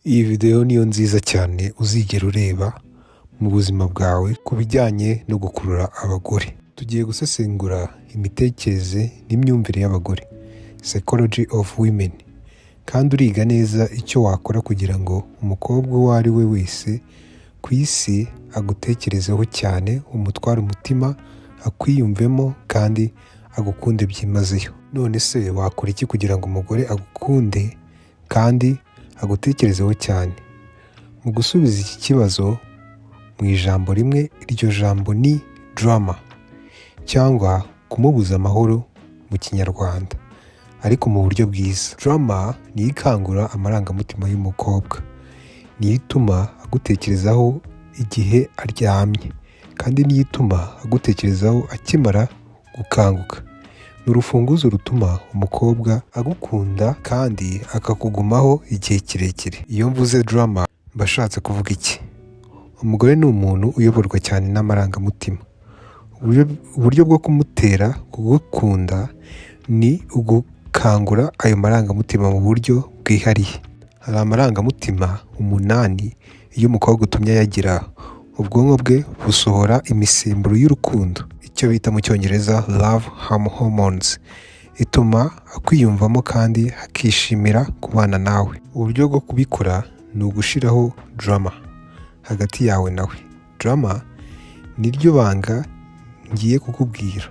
Iyi video niyo nziza cyane uzigera ureba mu buzima bwawe ku bijyanye no gukurura abagore. Tugiye gusesengura imitekerereze n'imyumvire y'abagore, psychology of women, kandi uriga neza icyo wakora kugira ngo umukobwa uwo ari we wese ku isi agutekerezeho cyane, umutware umutima, akwiyumvemo kandi agukunde byimazeyo. None se wakora iki kugira ngo umugore agukunde kandi agutekerezeho cyane? Mu gusubiza iki kibazo mu ijambo rimwe, iryo jambo ni drama, cyangwa kumubuza amahoro mu kinyarwanda, ariko mu buryo bwiza. Drama niyo ikangura amarangamutima y'umukobwa, niyo ituma agutekerezaho igihe aryamye, kandi niyo ituma agutekerezaho akimara gukanguka. Ni urufunguzo rutuma umukobwa agukunda kandi akakugumaho igihe kirekire. Iyo mvuze drama mba nshatse kuvuga iki? Umugore ni umuntu uyoborwa cyane n'amarangamutima. Uburyo bwo kumutera kugukunda ni ugukangura ayo marangamutima mu buryo bwihariye. Hari amarangamutima 8 iyo umukobwa utumye ayagira, ubwonko bwe busohora imisemburo y'urukundo, icyo bita mu cyongereza love hormones, ituma akwiyumvamo kandi akishimira kubana nawe. Uburyo bwo kubikora ni ugushiraho drama hagati yawe nawe. Drama ni ryo banga ngiye kukubwira.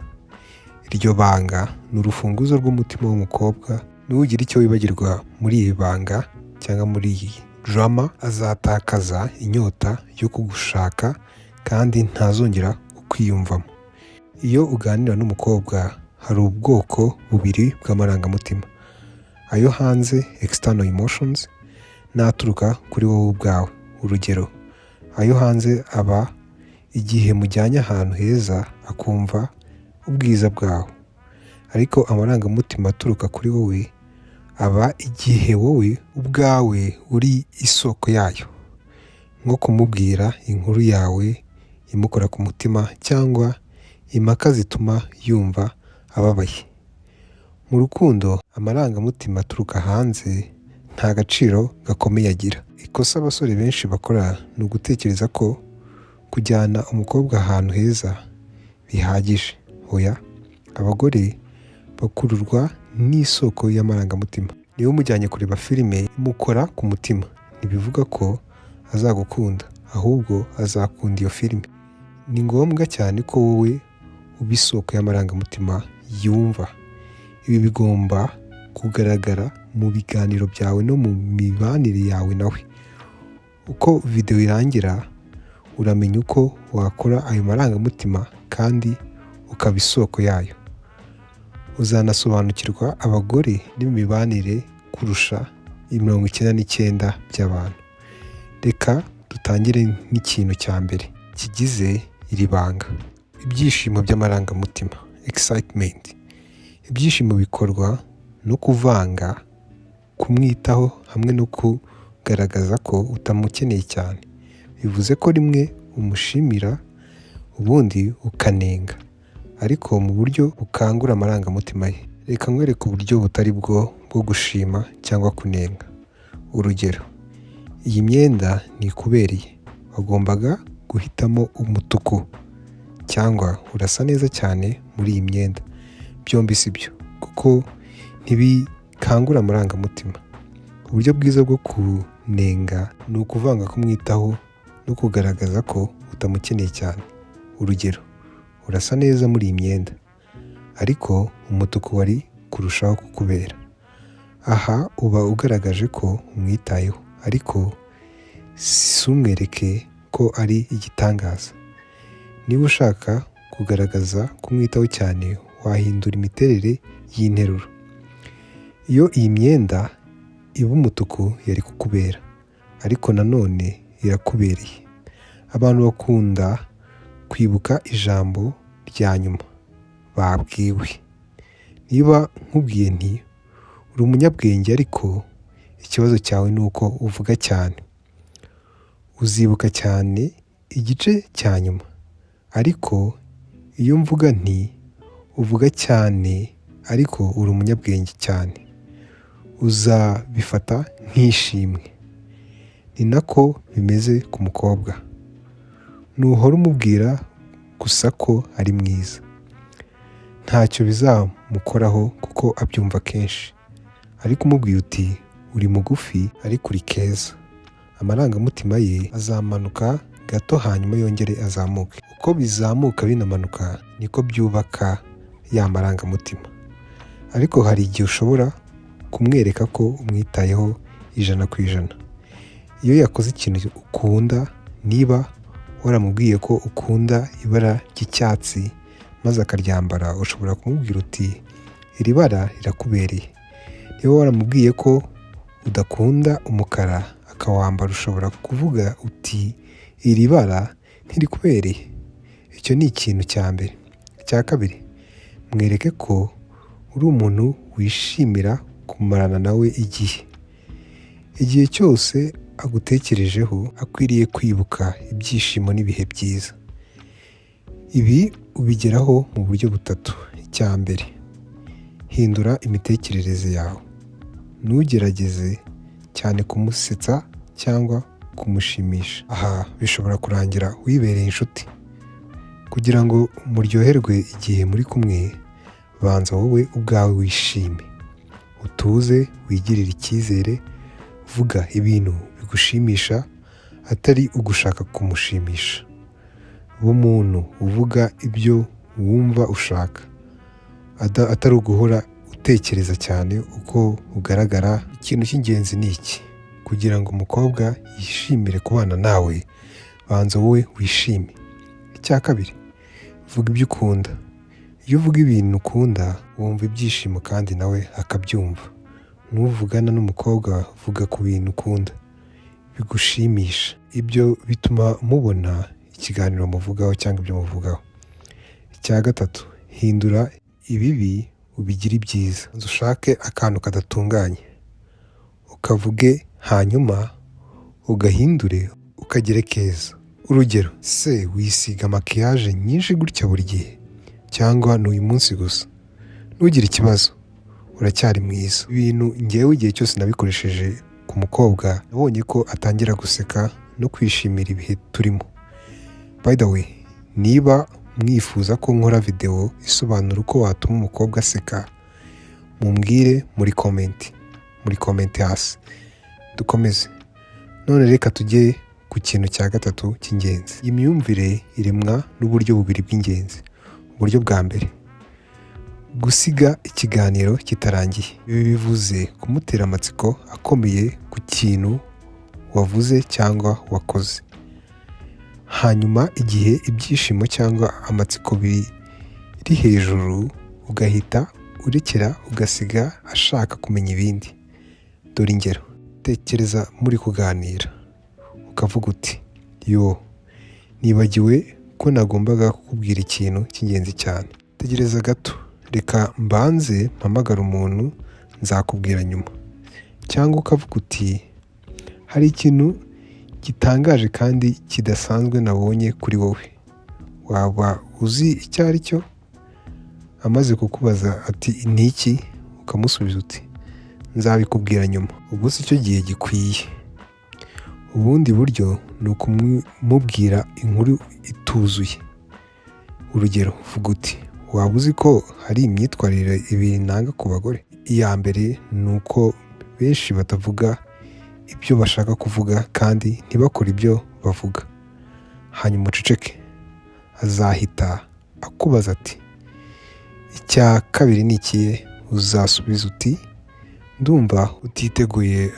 Iryo banga ni urufunguzo rw'umutima w'umukobwa. Nugira icyo wibagirwa muri iri banga cyangwa muri iyi drama, azatakaza inyota yo kugushaka kandi ntazongera kukwiyumvamo. Iyo uganira n'umukobwa hari ubwoko bubiri bw'amarangamutima: ayo hanze external emotions, n'aturuka kuri wowe ubwawe. Urugero, ayo hanze aba igihe mujyanye ahantu heza akumva ubwiza bwawe, ariko amarangamutima aturuka kuri wowe aba igihe wowe ubwawe uri isoko yayo, nko kumubwira inkuru yawe imukora ku mutima cyangwa impaka zituma yumva ababaye. Mu rukundo amarangamutima aturuka hanze nta gaciro gakomeye agira. Ikosa abasore benshi bakora ni ugutekereza ko kujyana umukobwa ahantu heza bihagije. Oya, abagore bakururwa n'isoko y'amarangamutima. Niba umujyanye kureba filime imukora ku mutima, ntibivuga ko azagukunda, ahubwo azakunda iyo filime. Ni ngombwa cyane ko wowe uba isoko y'amarangamutima yumva. Ibi bigomba kugaragara mu biganiro byawe no mu mibanire yawe nawe. Uko video irangira uramenya uko wakora ayo marangamutima kandi ukaba isoko yayo. Uzanasobanukirwa abagore n'imibanire kurusha 99% by'abantu. Reka dutangire n'ikintu cya mbere kigize iri banga: ibyishimo by'amarangamutima, excitement. Ibyishimo bikorwa no kuvanga kumwitaho hamwe no kugaragaza ko utamukeneye cyane. Bivuze ko rimwe umushimira ubundi ukanenga, ariko mu buryo bukangura amarangamutima ye. Reka nkwereke uburyo butari bwo gushima cyangwa kunenga. Urugero, iyi myenda ntikubereye, wagombaga guhitamo umutuku, cyangwa urasa neza cyane muri iyi myenda. Byombi si byo, kuko ntibikangura amarangamutima. Uburyo bwiza bwo kunenga ni ukuvanga kumwitaho no kugaragaza ko utamukeneye cyane. Urugero, urasa neza muri iyi myenda, ariko umutuku wari kurushaho kukubera. Aha uba ugaragaje ko umwitayeho, ariko si umwereke ko ari igitangaza. Niba ushaka kugaragaza kumwitaho cyane, wahindura imiterere y'interuro. Iyo iyi myenda iba umutuku yari kukubera, ariko nanone irakubereye. Abantu bakunda kwibuka ijambo rya nyuma babwiwe. Niba nkubwiye nti uri umunyabwenge, ariko ikibazo cyawe ni uko uvuga cyane, uzibuka cyane igice cya nyuma. Ariko iyo mvuga nti uvuga cyane ariko uri umunyabwenge cyane, uzabifata nk'ishimwe. ni nako bimeze ku mukobwa. Nuhora umubwira gusa ko ari mwiza, ntacyo bizamukoraho kuko abyumva kenshi, ariko umubwiye uti uri mugufi ariko uri keza, amarangamutima ye azamanuka gato hanyuma yongere azamuke. Uko bizamuka binamanuka niko byubaka ya marangamutima, ariko hari igihe ushobora kumwereka ko umwitayeho 100%. Iyo yakoze ikintu ukunda, niba waramubwiye ko ukunda ibara ry'icyatsi maze akaryambara, ushobora kumubwira uti iri bara rirakubereye. Niba waramubwiye ko udakunda umukara akawambara, ushobora kuvuga uti iri bara ntirikubereye. Icyo ni ikintu cya mbere. Icya kabiri, mwereke ko uri umuntu wishimira kumarana nawe igihe cyose agutekerejeho akwiriye kwibuka ibyishimo n'ibihe byiza. Ibi ubigeraho mu buryo butatu. Icya mbere, hindura imitekerereze yawe, ntugerageze cyane kumusetsa cyangwa kumushimisha. Aha bishobora kurangira wibereye inshuti. Kugira ngo muryoherwe igihe muri kumwe, banza wowe ubwawe wishime, utuze, wigirire icyizere, vuga ibintu bigushimisha atari ugushaka kumushimisha. Uba umuntu uvuga ibyo wumva ushaka, atari uguhora utekereza cyane uko ugaragara. Ikintu cy'ingenzi ni iki: kugira ngo umukobwa yishimire kubana nawe, banza wowe wishime. Icya kabiri, vuga ibyo ukunda. Iyo uvuga ibintu ukunda, wumva ibyishimo kandi nawe akabyumva. Nuvugana n'umukobwa, vuga ku bintu ukunda bigushimisha. Ibyo bituma mubona ikiganiro muvugaho cyangwa ibyo muvugaho. Icya gatatu, hindura ibibi ubigire ibyiza. Ushake akantu kadatunganye ukavuge, hanyuma ugahindure ukagire keza. Urugero, se wisiga makiyaje nyinshi gutya buri gihe, cyangwa ni uyu munsi gusa? Ntugire ikibazo, uracyari mwiza. Ibintu ngewe igihe cyose nabikoresheje ku mukobwa, nabonye ko atangira guseka no kwishimira ibihe turimo. By the way, niba mwifuza ko nkora video isobanura uko watuma umukobwa aseka, mumbwire muri comment hasi. Dukomeze. None reka tujye ku kintu cya gatatu cy'ingenzi. Imyumvire iremwa n'uburyo bubiri bw'ingenzi. Uburyo bwa mbere, gusiga ikiganiro kitarangiye. Ibi bivuze kumutera amatsiko akomeye ku kintu wavuze cyangwa wakoze, hanyuma igihe ibyishimo cyangwa amatsiko biri hejuru, ugahita urekera ugasiga ashaka kumenya ibindi. Dore ingero: tekereza muri kuganira ukavuga uti nibagiwe ko nagombaga kukubwira ikintu cy'ingenzi cyane. Tegereza gato, reka mbanze mpamagara umuntu, nzakubwira nyuma. Cyangwa ukavuga uti hari ikintu gitangaje kandi kidasanzwe nabonye kuri wowe, waba uzi icyo ari cyo? Amaze kukubaza ati ni iki, ukamusubiza uti nzabikubwira nyuma. Ubwo si cyo gihe gikwiye. Ubundi buryo ni ukumubwira inkuru ituzuye. Urugero, vuga uti waba uzi ko hari imyitwarire ibiri nanga ku bagore? Iya mbere ni uko benshi batavuga ibyo bashaka kuvuga kandi ntibakore ibyo bavuga. Hanyuma uceceke. Azahita akubaza ati icya kabiri ni ikihe? Uzasubiza uti ndumva utiteguye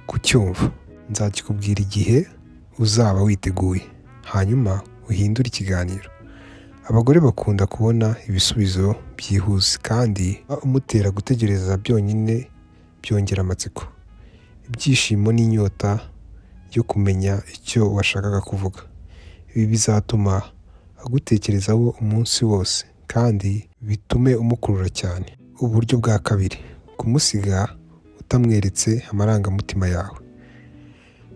kucyumva, nzakikubwira igihe uzaba witeguye. Hanyuma uhindure ikiganiro. Abagore bakunda kubona ibisubizo byihuse, kandi umutera gutegereza byonyine byongera amatsiko, ibyishimo n'inyota yo kumenya icyo washakaga kuvuga. Ibi bizatuma agutekerezaho umunsi wose kandi bitume umukurura cyane. Uburyo bwa kabiri, kumusiga utamweretse amarangamutima yawe.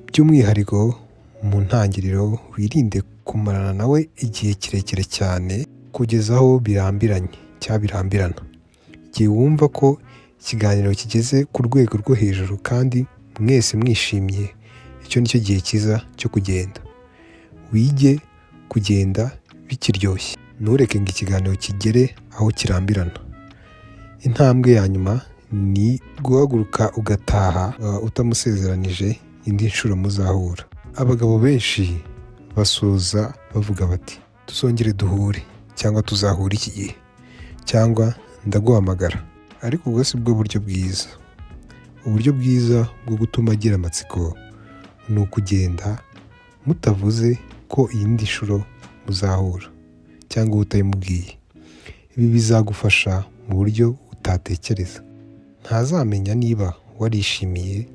By'umwihariko mu ntangiriro, wirinde kumarana nawe igihe kirekire cyane kugeza aho birambirana. Igihe wumva ko ikiganiro kigeze ku rwego rwo hejuru kandi mwese mwishimiye, icyo nicyo gihe cyiza cyo kugenda. Wige kugenda bikiryoshye, ntureke ngo ikiganiro kigere aho kirambirana. Intambwe ya nyuma ni guhaguruka ugataha utamusezeranije indi nshuro muzahura. Abagabo benshi basoza bavuga bati tuzongere duhure, cyangwa tuzahura iki gihe, cyangwa ndaguhamagara. Ariko ubwo si bwo buryo bwiza. Uburyo bwiza bwo gutuma agira amatsiko ni ukugenda mutavuze ko iyindi nshuro muzahura, cyangwa utayimubwiye. Ibi bizagufasha mu buryo utatekereza. Ntazamenya niba warishimiye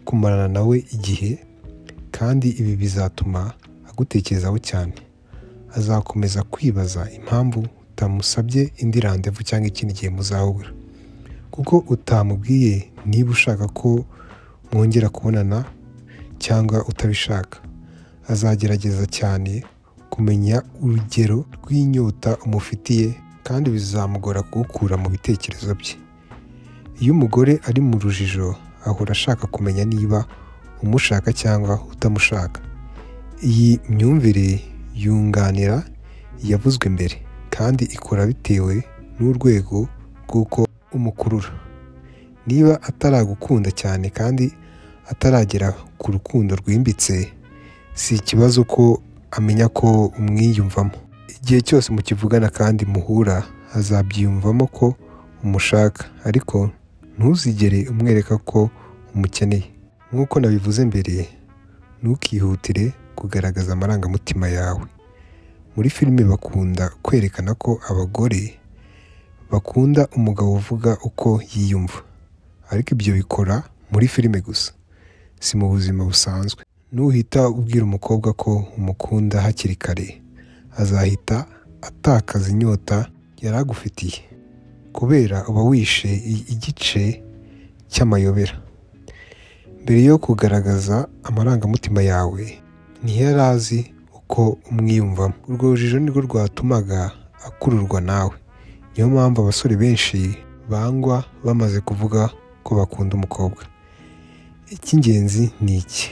kumarana nawe igihe, kandi ibi bizatuma agutekerezaho cyane. Azakomeza kwibaza impamvu utamusabye indi randevu cyangwa ikindi gihe muzahura, kuko utamubwiye niba ushaka ko mwongera kubonana cyangwa utabishaka. Azagerageza cyane kumenya urugero rw'inyota umufitiye, kandi bizamugora kugukura mu bitekerezo bye. Iyo umugore ari mu rujijo ahora ashaka kumenya niba umushaka cyangwa utamushaka. Iyi myumvire yunganira iyavuzwe mbere, kandi ikora bitewe n'urwego rw'uko umukurura. Niba ataragukunda cyane kandi ataragera ku rukundo rwimbitse, si ikibazo ko amenya ko umwiyumvamo. Igihe cyose mukivugana kandi muhura, azabyiyumvamo ko umushaka, ariko ntuzigere umwereka ko umukeneye. Nk'uko nabivuze mbere, ntukihutire kugaragaza amarangamutima yawe. Muri filime bakunda kwerekana ko abagore bakunda umugabo uvuga uko yiyumva, ariko ibyo bikora muri filime gusa, si mu buzima busanzwe. Nuhita ubwira umukobwa ko umukunda hakiri kare, azahita atakaza inyota yari agufitiye, kubera uba wishe igice cy'amayobera. Mbere yo kugaragaza amarangamutima yawe, ntiyari azi uko umwiyumvamo. Urwo rujijo nirwo rwatumaga akururwa nawe. Niyo mpamvu abasore benshi bangwa bamaze kuvuga ko bakunda umukobwa. Icy'ingenzi ni iki: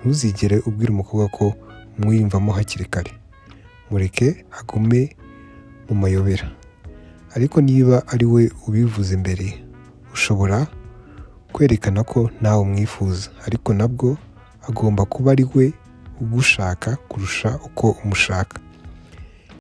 ntuzigere ubwira umukobwa ko umwiyumvamo hakiri kare. Mureke agume mu mayobera. Ariko niba ari we ubivuze mbere, ushobora kwerekana ko nawe umwifuza, ariko nabwo agomba kuba ari we ugushaka kurusha uko umushaka.